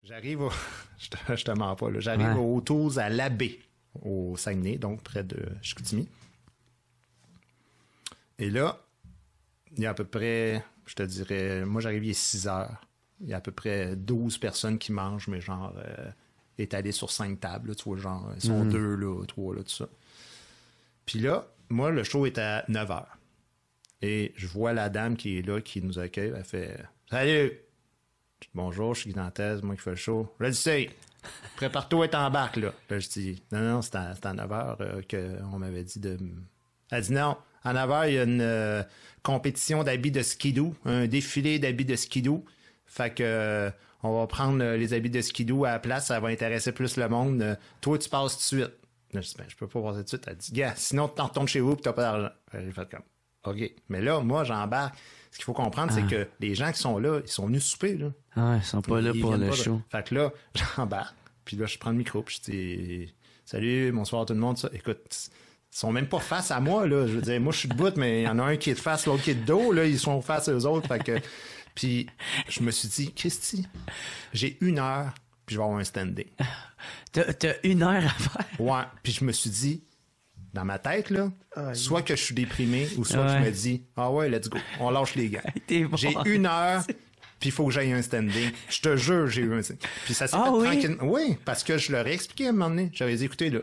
J'arrive au... je te mens pas, là. J'arrive au Tours à l'Abbé, au Saguenay, donc près de Chicoutimi. Et là, il y a à peu près, je te dirais, moi j'arrive il est 6 heures. Il y a à peu près 12 personnes qui mangent, mais genre étalées sur 5 tables, là, tu vois, genre, ils sont 2, là, 3, là, tout ça. Puis là, moi, le show est à 9 heures. Et je vois la dame qui est là, qui nous accueille, elle fait « Salut! » Bonjour, je suis Guy Nantes, moi qui fais le show. Je dis, hey, prépare-toi et t'embarques, là. Là, je dis, non, c'est à 9 heures qu'on m'avait dit de... Elle dit, non, à 9 heures, il y a une compétition d'habits de skidoo, un défilé d'habits de skidoo. Fait que on va prendre les habits de skidoo à la place, ça va intéresser plus le monde. Toi, tu passes tout de suite. Là, je dis, ben, je peux pas passer tout de suite. Elle dit, gars, sinon, tu t'en retournes chez vous et t'as pas d'argent. J'ai fait comme, OK. Mais là, moi, j'embarque. Ce qu'il faut comprendre, c'est que les gens qui sont là, ils sont venus souper, là. Ah, ils sont pas là pour le show. Fait que là, j'embarque. Puis là, je prends le micro, puis je dis « Salut, bonsoir tout le monde. » Écoute, ils sont même pas face à moi, là. Je veux dire, moi, je suis debout, mais il y en a un qui est de face, l'autre qui est de dos, là. Ils sont face aux autres. Fait que... Puis je me suis dit, Christy, j'ai 1 heure, puis je vais avoir un standing. T'as 1 heure à faire? Ouais. Puis je me suis dit, dans ma tête, là, soit que je suis déprimé, ou soit que je me dis, ah ouais, let's go, on lâche les gars. Bon. J'ai 1 heure, puis il faut que j'aille un standing. Je te jure, j'ai eu un standing. Puis ça s'est fait tranquille. Oui, parce que je leur ai expliqué à un moment donné. J'avais dit, écoutez, là,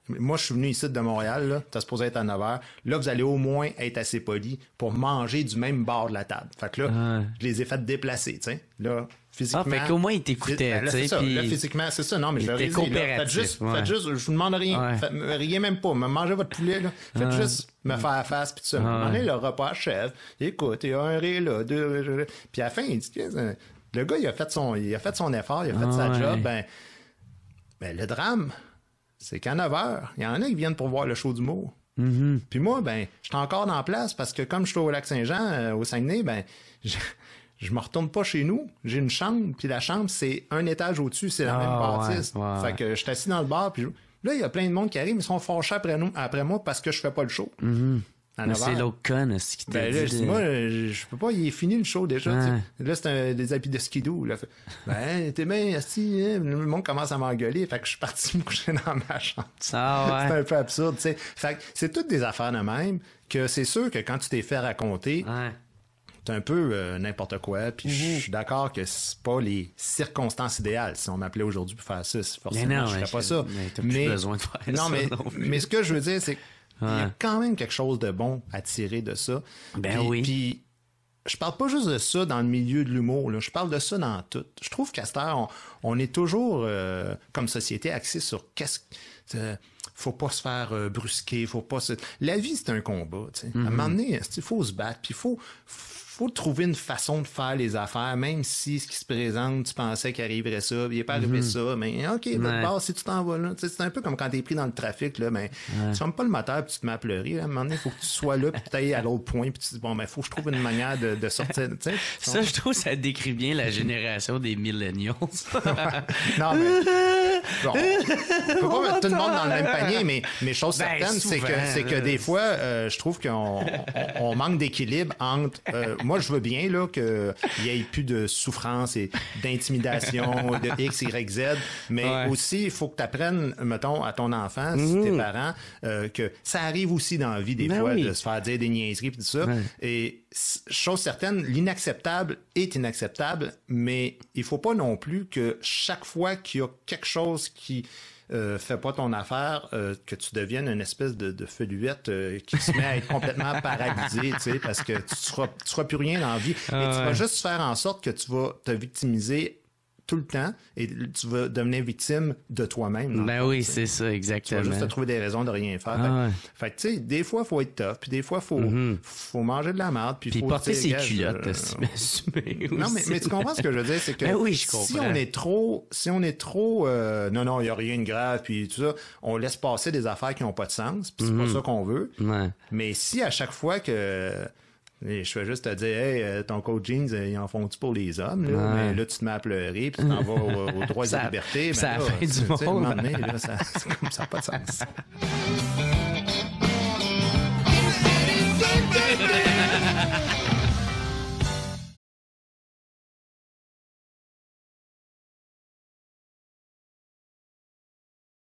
moi, je suis venu ici de Montréal, là, t'as supposé être à 9 heures. Là, vous allez au moins être assez poli pour manger du même bord de la table. Fait que là, je les ai fait déplacer, tu sais. Là, physiquement... Ah, fait qu'au moins, ils t'écoutaient, tu sais. C'est ça, là, physiquement, c'est ça. Non, mais je leur ai dit, là, faites juste, je vous demande rien. Riez même pas. Mangez votre poulet, là. Faites juste me faire face, puis tout ça. À un moment donné, le repas achève. Écoute, il y a un riz, là, 2... Puis à la fin, il dit, le gars, il a fait son effort, il a fait sa job. Ben, le drame... c'est qu'à 9 heures, il y en a qui viennent pour voir le show d'humour. Puis moi, ben, j'étais encore dans la place parce que comme je suis au Lac-Saint-Jean, au Saguenay, ben, je me retourne pas chez nous. J'ai une chambre, puis la chambre, c'est un étage au-dessus, c'est la même bâtisse. Fait que je suis assis dans le bar, puis là, il y a plein de monde qui arrive, ils sont fâchés après moi parce que je fais pas le show. Mais c'est l'autre con qui t'a ben, dit. Là, je dis, moi, je peux pas, il est fini le show déjà. Là, c'est des habits de skidoo. Là. Ben, t'es bien assis, hein? Le monde commence à m'engueuler. Fait que je suis parti me coucher dans ma chambre. C'est un peu absurde, tu sais. Fait que c'est toutes des affaires de même que c'est sûr que quand tu t'es fait raconter, c'est un peu n'importe quoi. Puis je suis d'accord que c'est pas les circonstances idéales. Si on m'appelait aujourd'hui pour faire ça, forcément, je ferais pas ça. Mais t'as plus besoin de faire non, ça. Mais ce que je veux dire, c'est il y a quand même quelque chose de bon à tirer de ça. Ben oui. Puis, je parle pas juste de ça dans le milieu de l'humour. Là. Je parle de ça dans tout. Je trouve qu'à cette heure, on est toujours, comme société, axé sur faut pas se faire brusquer, faut pas se... La vie, c'est un combat. À un moment donné, il faut se battre. Puis, faut trouver une façon de faire les affaires, même si ce qui se présente, tu pensais qu'il arriverait ça, il n'est pas arrivé ça, mais OK, si tu t'en vas là, c'est un peu comme quand t'es pris dans le trafic, là, ben, tu fermes pas le moteur puis tu te mets à pleurer, là. À un moment donné, il faut que tu sois là puis tu ailles à l'autre point puis tu te dis, bon, ben, faut que je trouve une manière de sortir, tu sais. Ça, je trouve, ça décrit bien la génération des millennials. Non, mais, bon, on peut pas mettre tout le monde dans le même panier, mais chose certaine, c'est que des fois, je trouve qu'on manque d'équilibre entre, moi, je veux bien là qu'il y ait plus de souffrance et d'intimidation de X, Y, Z, mais aussi, il faut que tu apprennes, mettons, à ton enfant, si tes parents, que ça arrive aussi dans la vie des fois de se faire dire des niaiseries et tout ça. Et chose certaine, l'inacceptable est inacceptable, mais il faut pas non plus que chaque fois qu'il y a quelque chose qui fais pas ton affaire, que tu deviennes une espèce de feluette qui se met à être complètement paralysée, tu sais, parce que tu seras plus rien dans la vie. Et tu vas juste faire en sorte que tu vas te victimiser tout le temps et tu vas devenir victime de toi-même. Ben oui, c'est ça, exactement. Tu vas juste te trouver des raisons de rien faire. Fait que, tu sais, des fois, il faut être tough, puis des fois, faut manger de la merde, puis faut porter ses culottes. Non, mais tu comprends ce que je veux dire, c'est que si on est trop, non, il y a rien de grave, puis tout ça, on laisse passer des affaires qui n'ont pas de sens, puis c'est pas ça qu'on veut. Mais si à chaque fois que je fais juste te dire, hey, ton coat jeans, ils en font-tu pour les hommes, là? Mais là, tu te mets à pleurer, puis tu t'en vas au droit de la liberté. Ça a fait du monde. Ça n'a pas de sens.